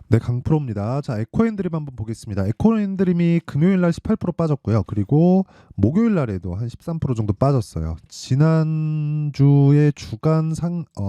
네, 강프로입니다. 자, 에코엔드림 한번 보겠습니다. 에코엔드림이 금요일 날 18% 빠졌고요. 그리고 목요일 날에도 한 13% 정도 빠졌어요. 지난주에 주간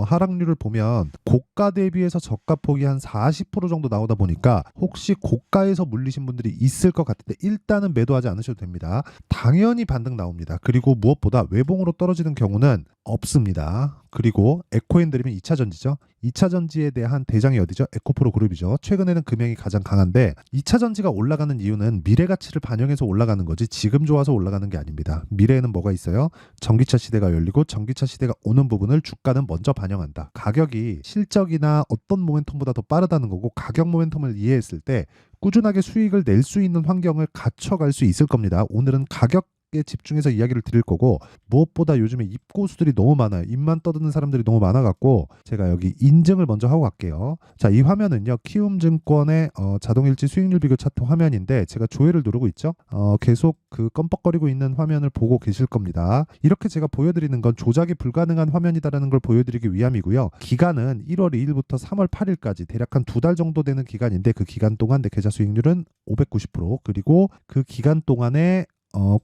하락률을 보면 고가 대비해서 저가 폭이 한 40% 정도 나오다 보니까 혹시 고가에서 물리신 분들이 있을 것 같은데 일단은 매도하지 않으셔도 됩니다. 당연히 반등 나옵니다. 그리고 무엇보다 외봉으로 떨어지는 경우는 없습니다. 그리고 에코엔드림은 2차 전지죠. 2차 전지에 대한 대장이 어디죠? 에코프로 그룹이죠. 최근에는 금액이 가장 강한데 2차 전지가 올라가는 이유는 미래 가치를 반영해서 올라가는 거지 지금 좋아서 올라가는 게 아닙니다. 미래에는 뭐가 있어요? 전기차 시대가 열리고 전기차 시대가 오는 부분을 주가는 먼저 반영한다. 가격이 실적이나 어떤 모멘텀보다 더 빠르다는 거고 가격 모멘텀을 이해했을 때 꾸준하게 수익을 낼 수 있는 환경을 갖춰갈 수 있을 겁니다. 오늘은 가격 에 집중해서 이야기를 드릴 거고 무엇보다 요즘에 입고수들이 너무 많아요. 입만 떠드는 사람들이 너무 많아갖고 제가 여기 인증을 먼저 하고 갈게요. 자, 이 화면은요 키움증권의 자동일지 수익률 비교 차트 화면인데 제가 조회를 누르고 있죠. 계속 그 껌뻑거리고 있는 화면을 보고 계실 겁니다. 이렇게 제가 보여드리는 건 조작이 불가능한 화면이다라는 걸 보여드리기 위함이고요. 기간은 1월 2일부터 3월 8일까지 대략 한 2달 정도 되는 기간인데 그 기간 동안 내 계좌 수익률은 590% 그리고 그 기간 동안에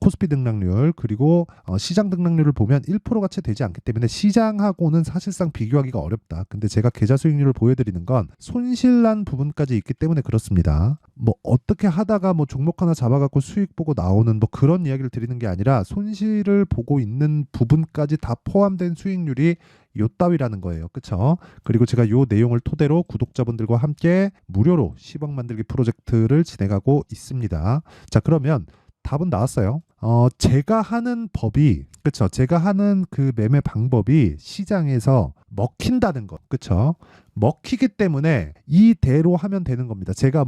코스피 등락률 그리고 시장 등락률을 보면 1%가 채 되지 않기 때문에 시장하고는 사실상 비교하기가 어렵다. 근데 제가 계좌 수익률을 보여드리는 건 손실난 부분까지 있기 때문에 그렇습니다. 뭐 어떻게 하다가 뭐 종목 하나 잡아갖고 수익 보고 나오는 뭐 그런 이야기를 드리는 게 아니라 손실을 보고 있는 부분까지 다 포함된 수익률이 요 따위라는 거예요. 그쵸? 그리고 제가 요 내용을 토대로 구독자분들과 함께 무료로 10억 만들기 프로젝트를 진행하고 있습니다. 자, 그러면 답은 나왔어요. 제가 하는 법이, 그쵸? 제가 하는 그 매매 방법이 시장에서 먹힌다는 거, 그쵸? 먹히기 때문에 이대로 하면 되는 겁니다. 제가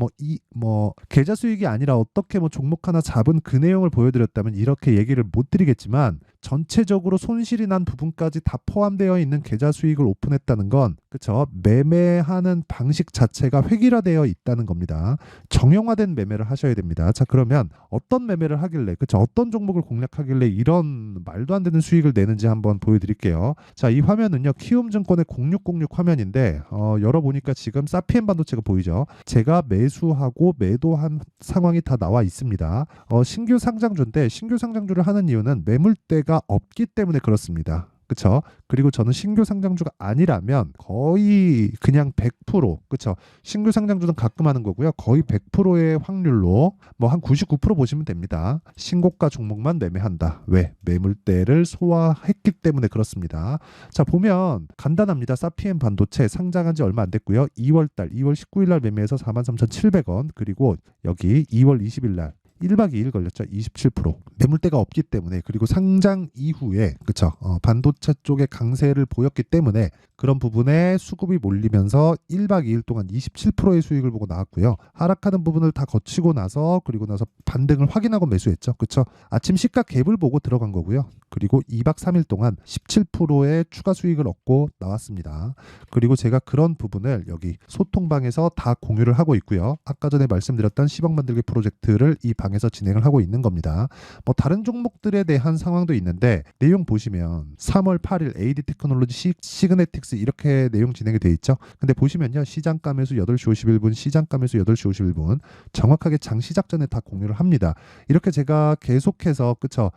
계좌 수익이 아니라 어떻게 뭐 종목 하나 잡은 그 내용을 보여드렸다면 이렇게 얘기를 못 드리겠지만 전체적으로 손실이 난 부분까지 다 포함되어 있는 계좌 수익을 오픈했다는 건, 그쵸? 매매하는 방식 자체가 획일화되어 있다는 겁니다. 정형화된 매매를 하셔야 됩니다. 자, 그러면 어떤 매매를 하길래, 그쵸? 어떤 종목을 공략하길래 이런 말도 안 되는 수익을 내는지 한번 보여드릴게요. 자, 이 화면은요, 키움증권의 0606 화면인데, 열어보니까 지금 사피엔 반도체가 보이죠? 제가 매수하고 매도한 상황이 다 나와 있습니다. 신규 상장주인데, 신규 상장주를 하는 이유는 매물대가 없기 때문에 그렇습니다. 그쵸? 그리고 저는 신규 상장주가 아니라면 거의 그냥 100%, 그쵸? 신규 상장주는 가끔 하는 거고요. 거의 100%의 확률로 뭐 한 99% 보시면 됩니다. 신고가 종목만 매매한다. 왜? 매물대를 소화했기 때문에 그렇습니다. 자, 보면 간단합니다. 사피엔 반도체 상장한 지 얼마 안 됐고요. 2월 19일 날 매매해서 43,700원. 그리고 여기 2월 20일 날 1박 2일 걸렸죠. 27%. 매물대가 없기 때문에 그리고 상장 이후에 그쵸 반도체 쪽에 강세를 보였기 때문에 그런 부분에 수급이 몰리면서 1박 2일 동안 27%의 수익을 보고 나왔고요. 하락하는 부분을 다 거치고 나서 그리고 나서 반등을 확인하고 매수했죠. 그쵸? 아침 시가 갭을 보고 들어간 거고요. 그리고 2박 3일 동안 17%의 추가 수익을 얻고 나왔습니다. 그리고 제가 그런 부분을 여기 소통방에서 다 공유를 하고 있고요. 아까 전에 말씀드렸던 10억 만들기 프로젝트를 이 방에서 진행을 하고 있는 겁니다. 뭐 다른 종목들에 대한 상황도 있는데 내용 보시면 3월 8일 AD 테크놀로지 시그네틱스 이렇게 내용 진행이 돼 있죠. 근데 보시면요. 시장가 매수 8시 51분, 시장가 매수 8시 51분 정확하게 장 시작 전에 다 공유를 합니다. 이렇게 제가 계속해서 그쵸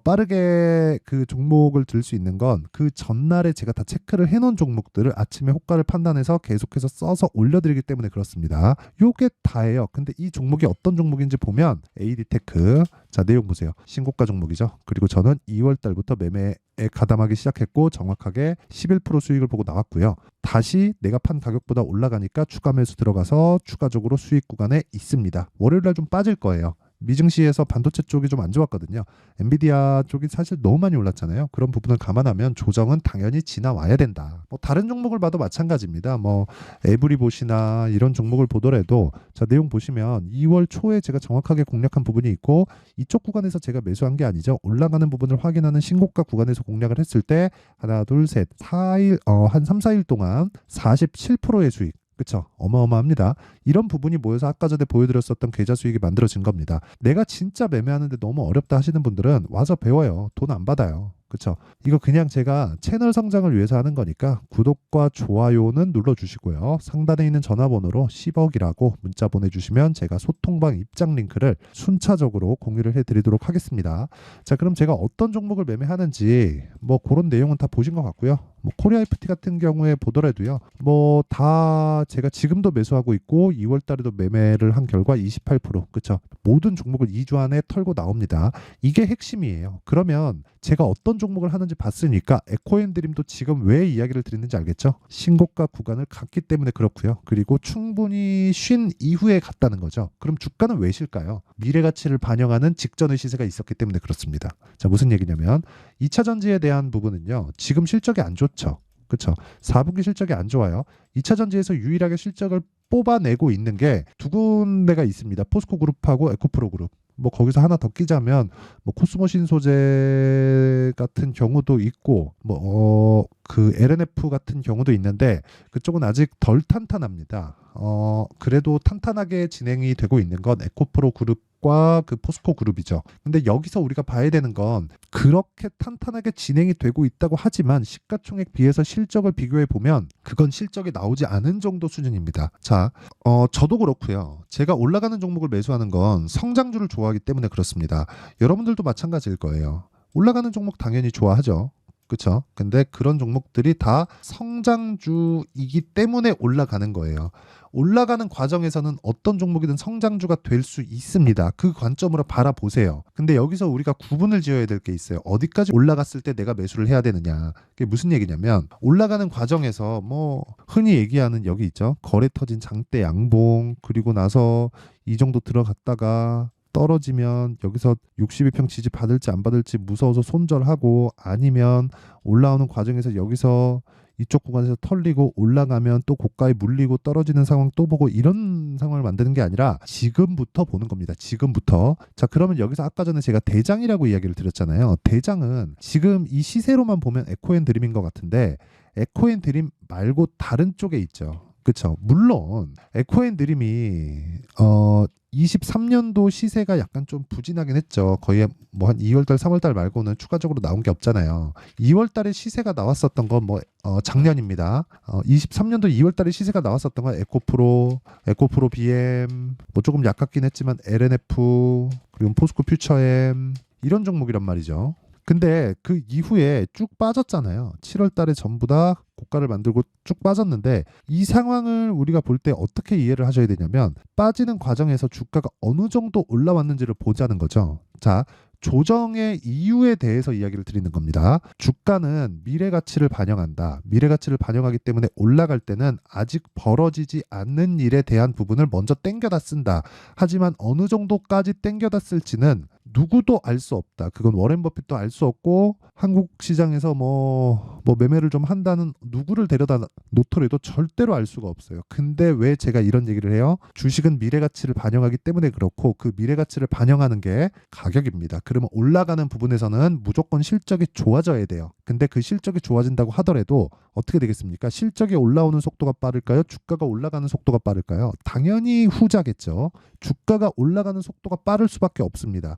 빠르게 그 종목을 들 수 있는 건 그 전날에 제가 다 체크를 해놓은 종목들을 아침에 호가를 판단해서 계속해서 써서 올려드리기 때문에 그렇습니다. 요게 다예요. 근데 이 종목이 어떤 종목인지 보면 AD테크 자 내용 보세요. 신고가 종목이죠. 그리고 저는 2월 달부터 매매에 가담하기 시작했고 정확하게 11% 수익을 보고 나왔고요. 다시 내가 판 가격보다 올라가니까 추가 매수 들어가서 추가적으로 수익 구간에 있습니다. 월요일 날 좀 빠질 거예요. 미증시에서 반도체 쪽이 좀 안 좋았거든요. 엔비디아 쪽이 사실 너무 많이 올랐잖아요. 그런 부분을 감안하면 조정은 당연히 지나와야 된다. 뭐 다른 종목을 봐도 마찬가지입니다. 뭐 에브리봇이나 이런 종목을 보더라도 자 내용 보시면 2월 초에 제가 정확하게 공략한 부분이 있고 이쪽 구간에서 제가 매수한 게 아니죠. 올라가는 부분을 확인하는 신고가 구간에서 공략을 했을 때 하나 둘셋 4일 한 3, 4일 동안 47%의 수익 그쵸? 어마어마합니다. 이런 부분이 모여서 아까 전에 보여드렸었던 계좌 수익이 만들어진 겁니다. 내가 진짜 매매하는데 너무 어렵다 하시는 분들은 와서 배워요. 돈 안 받아요. 그쵸? 이거 그냥 제가 채널 성장을 위해서 하는 거니까 구독과 좋아요는 눌러주시고요. 상단에 있는 전화번호로 10억이라고 문자 보내주시면 제가 소통방 입장 링크를 순차적으로 공유를 해드리도록 하겠습니다. 자, 그럼 제가 어떤 종목을 매매하는지 뭐 그런 내용은 다 보신 것 같고요. 뭐 코리아 FT 같은 경우에 보더라도요. 뭐 다 제가 지금도 매수하고 있고 2월 달에도 매매를 한 결과 28% 그쵸? 모든 종목을 2주 안에 털고 나옵니다. 이게 핵심이에요. 그러면 제가 어떤 종목을 하는지 봤으니까 에코앤드림도 지금 왜 이야기를 드리는지 알겠죠? 신고가 구간을 갔기 때문에 그렇고요. 그리고 충분히 쉰 이후에 갔다는 거죠. 그럼 주가는 왜 쉴까요? 미래 가치를 반영하는 직전의 시세가 있었기 때문에 그렇습니다. 자, 무슨 얘기냐면 2차 전지에 대한 부분은요. 지금 실적이 안 좋죠. 그렇죠. 4분기 실적이 안 좋아요. 2차 전지에서 유일하게 실적을 뽑아내고 있는 게 두 군데가 있습니다. 포스코 그룹하고 에코프로 그룹. 뭐 거기서 하나 더 끼자면 뭐 코스모신 소재 같은 경우도 있고 뭐 그 LNF 같은 경우도 있는데 그쪽은 아직 덜 탄탄합니다. 그래도 탄탄하게 진행이 되고 있는 건 에코프로 그룹과 그 포스코 그룹이죠. 근데 여기서 우리가 봐야 되는 건 그렇게 탄탄하게 진행이 되고 있다고 하지만 시가총액 비해서 실적을 비교해 보면 그건 실적이 나오지 않은 정도 수준입니다. 자, 저도 그렇고요. 제가 올라가는 종목을 매수하는 건 성장주를 좋아하기 때문에 그렇습니다. 여러분들도 마찬가지일 거예요. 올라가는 종목 당연히 좋아하죠. 그렇죠? 근데 그런 종목들이 다 성장주이기 때문에 올라가는 거예요. 올라가는 과정에서는 어떤 종목이든 성장주가 될 수 있습니다. 그 관점으로 바라보세요. 근데 여기서 우리가 구분을 지어야 될 게 있어요. 어디까지 올라갔을 때 내가 매수를 해야 되느냐. 그게 무슨 얘기냐면 올라가는 과정에서 뭐 흔히 얘기하는 여기 있죠. 거래 터진 장대 양봉 그리고 나서 이 정도 들어갔다가 떨어지면 여기서 62평 지지 받을지 안 받을지 무서워서 손절하고 아니면 올라오는 과정에서 여기서 이쪽 구간에서 털리고 올라가면 또 고가에 물리고 떨어지는 상황 또 보고 이런 상황을 만드는 게 아니라 지금부터 보는 겁니다. 지금부터. 자, 그러면 여기서 아까 전에 제가 대장이라고 이야기를 드렸잖아요. 대장은 지금 이 시세로만 보면 에코앤드림인 것 같은데 에코앤드림 말고 다른 쪽에 있죠. 그쵸. 물론 에코앤드림이 23년도 시세가 약간 좀 부진하긴 했죠. 거의 뭐 한 2월달, 3월달 말고는 추가적으로 나온 게 없잖아요. 2월달에 시세가 나왔었던 건 뭐 작년입니다. 23년도 2월달에 시세가 나왔었던 건 에코프로 BM, 뭐 조금 약했긴 했지만 LNF 그리고 포스코 퓨처엠 이런 종목이란 말이죠. 근데 그 이후에 쭉 빠졌잖아요. 7월 달에 전부 다 고가를 만들고 쭉 빠졌는데 이 상황을 우리가 볼 때 어떻게 이해를 하셔야 되냐면 빠지는 과정에서 주가가 어느 정도 올라왔는지를 보자는 거죠. 자, 조정의 이유에 대해서 이야기를 드리는 겁니다. 주가는 미래 가치를 반영한다. 미래 가치를 반영하기 때문에 올라갈 때는 아직 벌어지지 않는 일에 대한 부분을 먼저 땡겨다 쓴다. 하지만 어느 정도까지 땡겨다 쓸지는 누구도 알 수 없다. 그건 워렌 버핏도 알 수 없고 한국 시장에서 뭐 매매를 좀 한다는 누구를 데려다 놓더라도 절대로 알 수가 없어요. 근데 왜 제가 이런 얘기를 해요? 주식은 미래 가치를 반영하기 때문에 그렇고 그 미래 가치를 반영하는 게 가격입니다. 그러면 올라가는 부분에서는 무조건 실적이 좋아져야 돼요. 근데 그 실적이 좋아진다고 하더라도 어떻게 되겠습니까? 실적이 올라오는 속도가 빠를까요? 주가가 올라가는 속도가 빠를까요? 당연히 후자겠죠. 주가가 올라가는 속도가 빠를 수밖에 없습니다.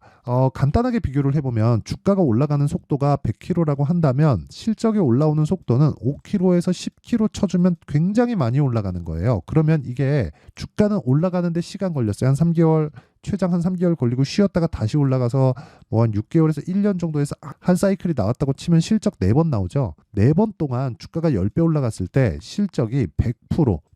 간단하게 비교를 해보면 주가가 올라가는 속도가 100km라고 한다면 실적이 올라오는 속도는 5km에서 10km 쳐주면 굉장히 많이 올라가는 거예요. 그러면 이게 주가는 올라가는데 시간 걸렸어요. 한 3개월 최장 한 3개월 걸리고 쉬었다가 다시 올라가서 뭐 한 6개월에서 1년 정도에서 한 사이클이 나왔다고 치면 실적 4번 나오죠. 4번 동안 주가가 10배 올라갔을 때 실적이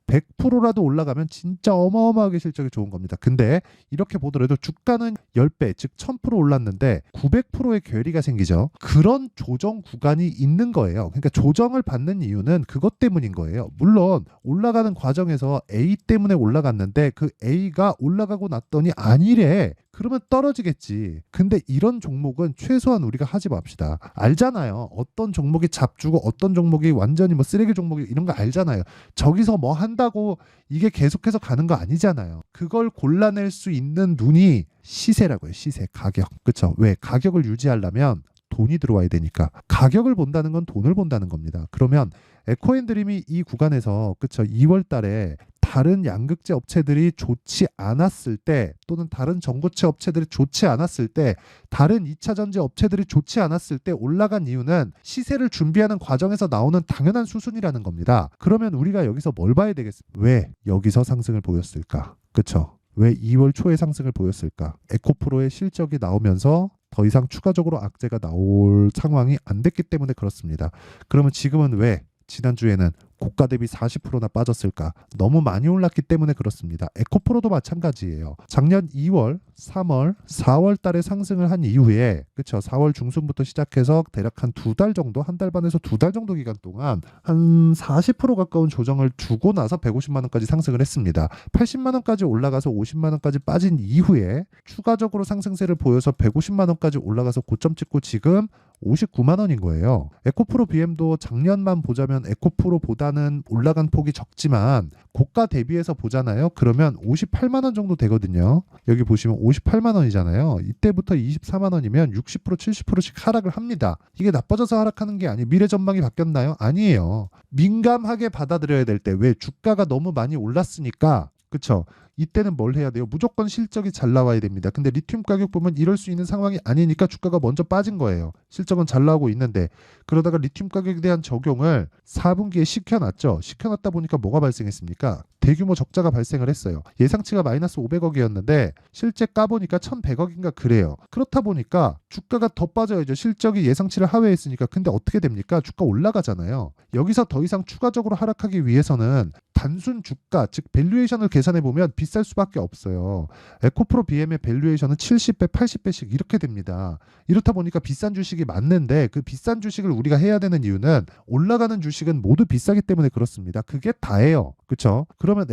100%라도 올라가면 진짜 어마어마하게 실적이 좋은 겁니다. 근데 이렇게 보더라도 주가는 10배, 즉 1000% 올랐는데 900%의 괴리가 생기죠. 그런 조정 구간이 있는 거예요. 그러니까 조정을 받는 이유는 그것 때문인 거예요. 물론 올라가는 과정에서 A 때문에 올라갔는데 그 A가 올라가고 났더니 아니래. 그러면 떨어지겠지. 근데 이런 종목은 최소한 우리가 하지 맙시다. 알잖아요. 어떤 종목이 잡주고 어떤 종목이 완전히 뭐 쓰레기 종목이 이런 거 알잖아요. 저기서 뭐 한다고 이게 계속해서 가는 거 아니잖아요. 그걸 골라낼 수 있는 눈이 시세라고요. 시세, 가격. 그렇죠? 왜? 가격을 유지하려면 돈이 들어와야 되니까. 가격을 본다는 건 돈을 본다는 겁니다. 그러면 에코앤드림이 이 구간에서 그쵸 2월 달에 다른 양극재 업체들이 좋지 않았을 때 또는 다른 전고체 업체들이 좋지 않았을 때 다른 2차 전지 업체들이 좋지 않았을 때 올라간 이유는 시세를 준비하는 과정에서 나오는 당연한 수순이라는 겁니다. 그러면 우리가 여기서 뭘 봐야 되겠습니까? 왜 여기서 상승을 보였을까? 그쵸? 왜 2월 초에 상승을 보였을까? 에코프로의 실적이 나오면서 더 이상 추가적으로 악재가 나올 상황이 안 됐기 때문에 그렇습니다. 그러면 지금은 왜 지난주에는 고가 대비 40%나 빠졌을까? 너무 많이 올랐기 때문에 그렇습니다. 에코프로도 마찬가지예요. 작년 2월, 3월, 4월 달에 상승을 한 이후에 그쵸? 4월 중순부터 시작해서 대략 한 2달 정도, 한 달 반에서 2달 정도 기간 동안 한 40% 가까운 조정을 주고 나서 150만 원까지 상승을 했습니다. 80만 원까지 올라가서 50만 원까지 빠진 이후에 추가적으로 상승세를 보여서 150만 원까지 올라가서 고점 찍고 지금 59만 원인 거예요. 에코프로 BM도 작년만 보자면 에코프로보다는 올라간 폭이 적지만 고가 대비해서 보잖아요. 그러면 58만 원 정도 되거든요. 여기 보시면 58만 원이잖아요. 이때부터 24만 원이면 60% 70%씩 하락을 합니다. 이게 나빠져서 하락하는 게 아니에요. 미래 전망이 바뀌었나요? 아니에요. 민감하게 받아들여야 될 때 왜 주가가 너무 많이 올랐으니까 그쵸? 이때는 뭘 해야 돼요? 무조건 실적이 잘 나와야 됩니다. 근데 리튬 가격 보면 이럴 수 있는 상황이 아니니까 주가가 먼저 빠진 거예요. 실적은 잘 나오고 있는데 그러다가 리튬 가격에 대한 적용을 4분기에 시켜놨죠. 시켜놨다 보니까 뭐가 발생했습니까? 대규모 적자가 발생을 했어요. 예상치가 마이너스 500억이었는데 실제 까보니까 1100억인가 그래요. 그렇다 보니까 주가가 더 빠져야죠. 실적이 예상치를 하회했으니까. 근데 어떻게 됩니까? 주가 올라가잖아요. 여기서 더 이상 추가적으로 하락하기 위해서는 단순 주가, 즉 밸류에이션을 계산해 보면 비쌀 수밖에 없어요. 에코프로 BM의 밸류에이션은 70배, 80배씩 이렇게 됩니다. 이렇다 보니까 비싼 주식이 맞는데 그 비싼 주식을 우리가 해야 되는 이유는 올라가는 주식은 모두 비싸기 때문에 그렇습니다. 그게 다예요. 그렇죠? 그러면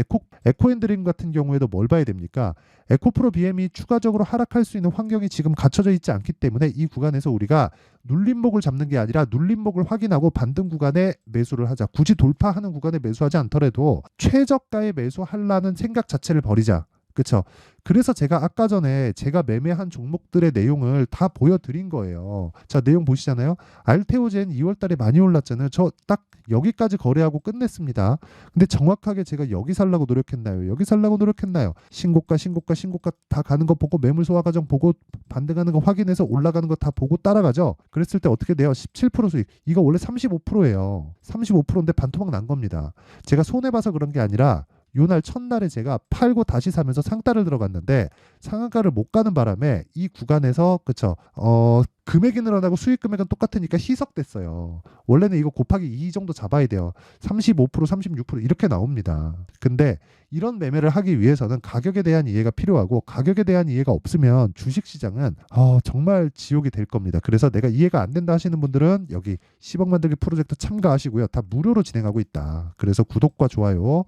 에코앤드림 같은 경우에도 뭘 봐야 됩니까? 에코프로 BM이 추가적으로 하락할 수 있는 환경이 지금 갖춰져 있지 않기 때문에 이 구간에서 우리가 눌림목을 잡는 게 아니라 눌림목을 확인하고 반등 구간에 매수를 하자. 굳이 돌파하는 구간에 매수하지 않더라도 최저가에 매수하려는 생각 자체를 버리자. 그렇죠? 그래서 제가 아까 전에 제가 매매한 종목들의 내용을 다 보여드린 거예요. 자, 내용 보시잖아요. 알테오젠 2월 달에 많이 올랐잖아요. 저 딱 여기까지 거래하고 끝냈습니다. 근데 정확하게 제가 여기 살라고 노력했나요? 여기 살라고 노력했나요? 신고가, 신고가, 신고가 다 가는 거 보고 매물 소화 과정 보고 반등하는 거 확인해서 올라가는 거 다 보고 따라가죠. 그랬을 때 어떻게 돼요? 17% 수익. 이거 원래 35%예요. 35%인데 반토막 난 겁니다. 제가 손해봐서 그런 게 아니라 요날 첫날에 제가 팔고 다시 사면서 상따를 들어갔는데 상한가를 못 가는 바람에 이 구간에서 그쵸 금액이 늘어나고 수익 금액은 똑같으니까 희석됐어요. 원래는 이거 곱하기 2 정도 잡아야 돼요. 35% 36% 이렇게 나옵니다. 근데 이런 매매를 하기 위해서는 가격에 대한 이해가 필요하고 가격에 대한 이해가 없으면 주식시장은 정말 지옥이 될 겁니다. 그래서 내가 이해가 안 된다 하시는 분들은 여기 10억 만들기 프로젝트 참가하시고요. 다 무료로 진행하고 있다. 그래서 구독과 좋아요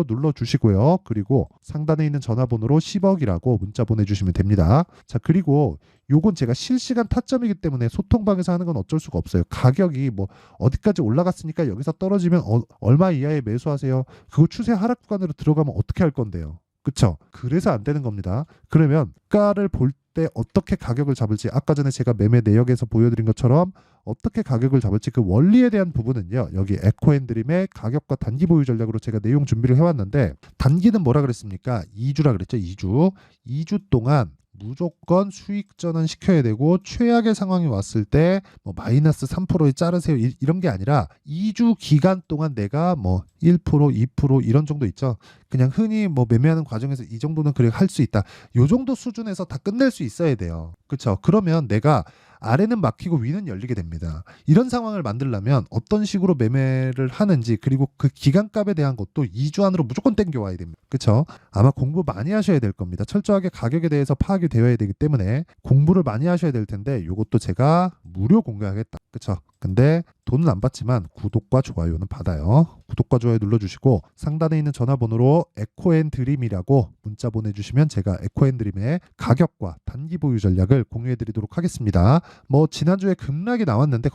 눌러주시고요. 그리고 상단에 있는 전화번호로 10억이라고 문자 보내주시면 됩니다. 자, 그리고 요건 제가 실시간 타점이기 때문에 소통방에서 하는 건 어쩔 수가 없어요. 가격이 뭐 어디까지 올라갔으니까 여기서 떨어지면 얼마 이하에 매수하세요. 그거 추세 하락 구간으로 들어가면 어떻게 할 건데요? 그쵸? 그래서 안 되는 겁니다. 그러면 가를 볼 때 어떻게 가격을 잡을지 아까 전에 제가 매매 내역에서 보여드린 것처럼 어떻게 가격을 잡을지 그 원리에 대한 부분은요. 여기 에코앤드림의 가격과 단기 보유 전략으로 제가 내용 준비를 해왔는데 단기는 뭐라 그랬습니까? 2주라 그랬죠. 2주 동안 무조건 수익 전환 시켜야 되고 최악의 상황이 왔을 때 뭐 마이너스 3%에 자르세요 이런 게 아니라 2주 기간 동안 내가 뭐 1% 2% 이런 정도 있죠. 그냥 흔히 뭐 매매하는 과정에서 이 정도는 그래 할 수 있다. 요 정도 수준에서 다 끝낼 수 있어야 돼요. 그렇죠? 그러면 내가 아래는 막히고 위는 열리게 됩니다. 이런 상황을 만들려면 어떤 식으로 매매를 하는지 그리고 그 기간값에 대한 것도 2주 안으로 무조건 땡겨와야 됩니다. 그렇죠? 아마 공부 많이 하셔야 될 겁니다. 철저하게 가격에 대해서 파악이 되어야 되기 때문에 공부를 많이 하셔야 될 텐데 이것도 제가 무료 공개하겠다. 그렇죠? 근데 돈은 안 받지만 구독과 좋아요는 받아요. 구독과 좋아요 눌러주시고 상단에 있는 전화번호로 에코앤드림이라고 문자 보내주시면 제가 에코앤드림의 가격과 단기 보유 전략을 공유해드리도록 하겠습니다. 뭐 지난주에 급락이 나왔는데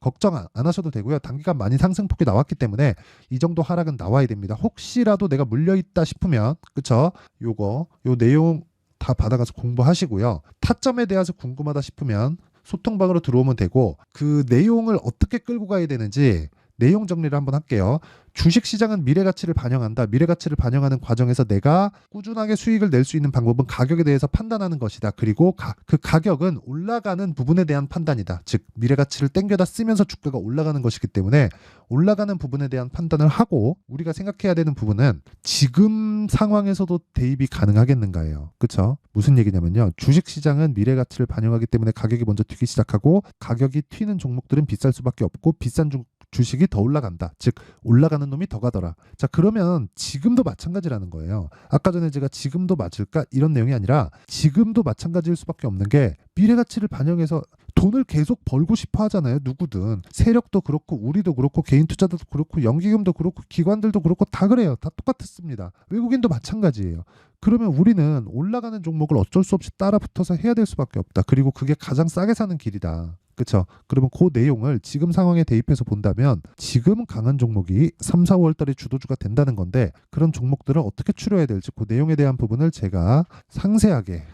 걱정 안 하셔도 되고요. 단기간 많이 상승폭이 나왔기 때문에 이 정도 하락은 나와야 됩니다. 혹시라도 내가 물려있다 싶으면 그쵸? 요 내용 다 받아가서 공부하시고요. 타점에 대해서 궁금하다 싶으면 소통방으로 들어오면 되고 그 내용을 어떻게 끌고 가야 되는지 내용 정리를 한번 할게요. 주식시장은 미래가치를 반영한다. 미래가치를 반영하는 과정에서 내가 꾸준하게 수익을 낼 수 있는 방법은 가격에 대해서 판단하는 것이다. 그리고 그 가격은 올라가는 부분에 대한 판단이다. 즉 미래가치를 땡겨다 쓰면서 주가가 올라가는 것이기 때문에 올라가는 부분에 대한 판단을 하고 우리가 생각해야 되는 부분은 지금 상황에서도 대입이 가능하겠는가예요. 그렇죠? 무슨 얘기냐면요. 주식시장은 미래가치를 반영하기 때문에 가격이 먼저 튀기 시작하고 가격이 튀는 종목들은 비쌀 수밖에 없고 비싼 주식이 더 올라간다. 즉 올라가는 놈이 더 가더라. 자, 그러면 지금도 마찬가지라는 거예요. 아까 전에 제가 지금도 맞을까? 이런 내용이 아니라 지금도 마찬가지일 수밖에 없는 게 미래가치를 반영해서 돈을 계속 벌고 싶어 하잖아요. 누구든. 세력도 그렇고 우리도 그렇고 개인 투자도 그렇고 연기금도 그렇고 기관들도 그렇고 다 그래요. 다 똑같았습니다. 외국인도 마찬가지예요. 그러면 우리는 올라가는 종목을 어쩔 수 없이 따라 붙어서 해야 될 수밖에 없다. 그리고 그게 가장 싸게 사는 길이다. 그렇죠? 그러면 그 내용을 지금 상황에 대입해서 본다면 지금 강한 종목이 3, 4월 달에 주도주가 된다는 건데 그런 종목들을 어떻게 추려야 될지 그 내용에 대한 부분을 제가 상세하게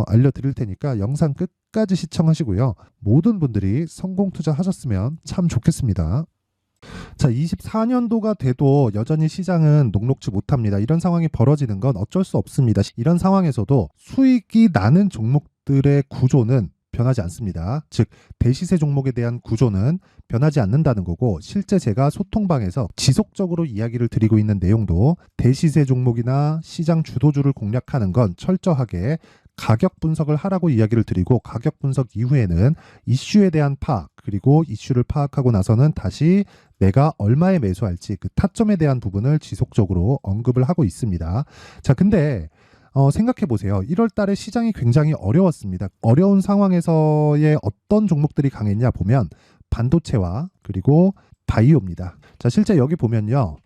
알려드릴 테니까 영상 끝까지 시청하시고요. 모든 분들이 성공 투자하셨으면 참 좋겠습니다. 자, 24년도가 돼도 여전히 시장은 녹록지 못합니다. 이런 상황이 벌어지는 건 어쩔 수 없습니다. 이런 상황에서도 수익이 나는 종목들의 구조는 변하지 않습니다. 즉 대시세 종목에 대한 구조는 변하지 않는다는 거고 실제 제가 소통방에서 지속적으로 이야기를 드리고 있는 내용도 대시세 종목이나 시장 주도주를 공략하는 건 철저하게 가격 분석을 하라고 이야기를 드리고 가격 분석 이후에는 이슈에 대한 파악 그리고 이슈를 파악하고 나서는 다시 내가 얼마에 매수할지 그 타점에 대한 부분을 지속적으로 언급을 하고 있습니다. 자, 근데 생각해 보세요. 1월 달에 시장이 굉장히 어려웠습니다. 어려운 상황에서의 어떤 종목들이 강했냐 보면 반도체와 그리고 바이오입니다. 자, 실제 여기 보면요.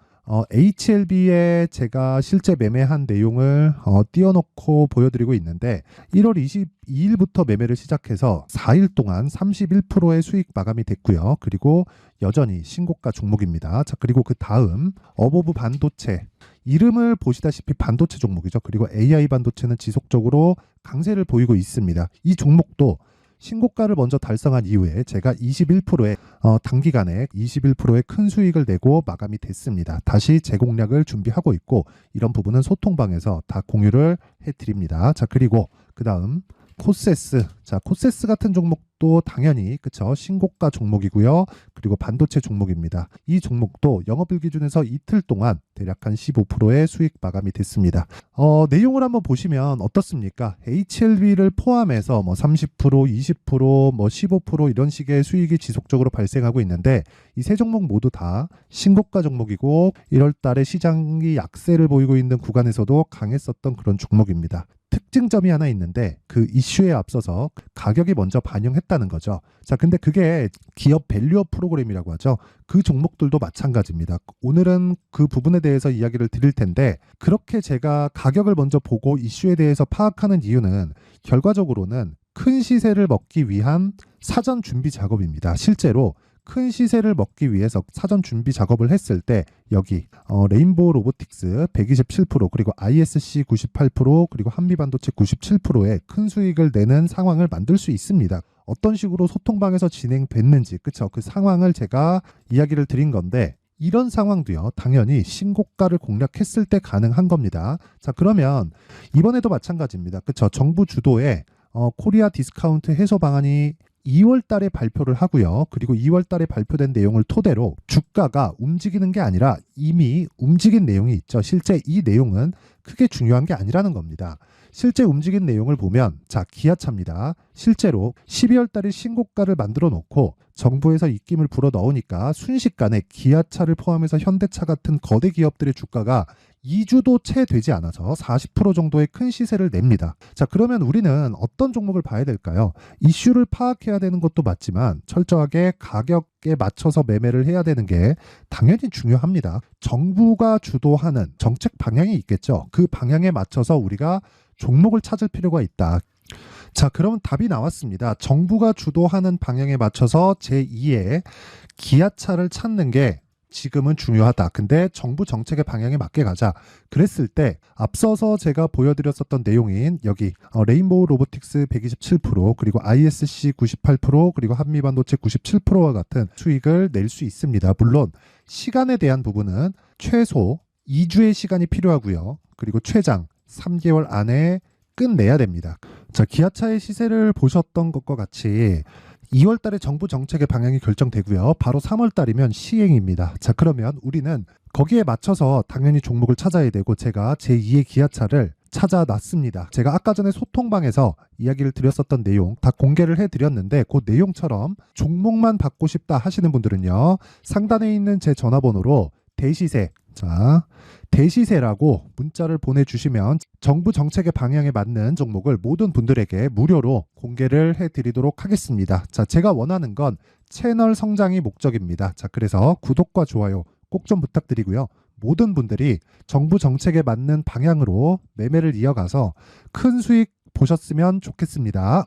HLB에 제가 실제 매매한 내용을 띄워놓고 보여드리고 있는데 1월 22일부터 매매를 시작해서 4일 동안 31%의 수익 마감이 됐고요. 그리고 여전히 신고가 종목입니다. 자, 그리고 그 다음 어보브 반도체 이름을 보시다시피 반도체 종목이죠. 그리고 AI 반도체는 지속적으로 강세를 보이고 있습니다. 이 종목도 신고가를 먼저 달성한 이후에 제가 21%의 단기간에 21%의 큰 수익을 내고 마감이 됐습니다. 다시 재공략을 준비하고 있고 이런 부분은 소통방에서 다 공유를 해드립니다. 자, 그리고 그 다음 코세스. 자, 코세스 같은 종목도 당연히 그쵸 신고가 종목이고요. 그리고 반도체 종목입니다. 이 종목도 영업일 기준에서 이틀 동안 대략 한 15%의 수익 마감이 됐습니다. 내용을 한번 보시면 어떻습니까? HLB를 포함해서 뭐 30%, 20%, 뭐 15% 이런 식의 수익이 지속적으로 발생하고 있는데 이 세 종목 모두 다 신고가 종목이고 1월 달에 시장이 약세를 보이고 있는 구간에서도 강했었던 그런 종목입니다. 특징점이 하나 있는데 그 이슈에 앞서서 가격이 먼저 반영했다는 거죠. 자, 근데 그게 기업 밸류업 프로그램이라고 하죠. 그 종목들도 마찬가지입니다. 오늘은 그 부분에 대해서 이야기를 드릴 텐데 그렇게 제가 가격을 먼저 보고 이슈에 대해서 파악하는 이유는 결과적으로는 큰 시세를 먹기 위한 사전 준비 작업입니다. 실제로 큰 시세를 먹기 위해서 사전 준비 작업을 했을 때 여기 레인보우 로보틱스 127% 그리고 ISC 98% 그리고 한미반도체 97%의 큰 수익을 내는 상황을 만들 수 있습니다. 어떤 식으로 소통방에서 진행됐는지 그쵸? 그 상황을 제가 이야기를 드린 건데 이런 상황도요. 당연히 신고가를 공략했을 때 가능한 겁니다. 자, 그러면 이번에도 마찬가지입니다. 그쵸? 정부 주도의 코리아 디스카운트 해소 방안이 2월 달에 발표를 하고요. 그리고 2월 달에 발표된 내용을 토대로 주가가 움직이는 게 아니라 이미 움직인 내용이 있죠. 실제 이 내용은 크게 중요한 게 아니라는 겁니다. 실제 움직인 내용을 보면 자, 기아차입니다. 실제로 12월 달에 신고가를 만들어 놓고 정부에서 입김을 불어 넣으니까 순식간에 기아차를 포함해서 현대차 같은 거대 기업들의 주가가 2주도 채 되지 않아서 40% 정도의 큰 시세를 냅니다. 자, 그러면 우리는 어떤 종목을 봐야 될까요? 이슈를 파악해야 되는 것도 맞지만 철저하게 가격에 맞춰서 매매를 해야 되는 게 당연히 중요합니다. 정부가 주도하는 정책 방향이 있겠죠. 그 방향에 맞춰서 우리가 종목을 찾을 필요가 있다. 자, 그러면 답이 나왔습니다. 정부가 주도하는 방향에 맞춰서 제2의 기아차를 찾는 게 지금은 중요하다. 근데 정부 정책의 방향에 맞게 가자. 그랬을 때 앞서서 제가 보여드렸었던 내용인 여기 레인보우 로보틱스 127% 그리고 ISC 98% 그리고 한미반도체 97%와 같은 수익을 낼 수 있습니다. 물론 시간에 대한 부분은 최소 2주의 시간이 필요하고요. 그리고 최장 3개월 안에 끝내야 됩니다. 자, 기아차의 시세를 보셨던 것과 같이 2월 달에 정부 정책의 방향이 결정되고요. 바로 3월 달이면 시행입니다. 자, 그러면 우리는 거기에 맞춰서 당연히 종목을 찾아야 되고 제가 제2의 기아차를 찾아놨습니다. 제가 아까 전에 소통방에서 이야기를 드렸었던 내용 다 공개를 해드렸는데 그 내용처럼 종목만 받고 싶다 하시는 분들은요. 상단에 있는 제 전화번호로 대시세, 자, 대시세라고 문자를 보내주시면 정부 정책의 방향에 맞는 종목을 모든 분들에게 무료로 공개를 해드리도록 하겠습니다. 자, 제가 원하는 건 채널 성장이 목적입니다. 자, 그래서 구독과 좋아요 꼭 좀 부탁드리고요. 모든 분들이 정부 정책에 맞는 방향으로 매매를 이어가서 큰 수익 보셨으면 좋겠습니다.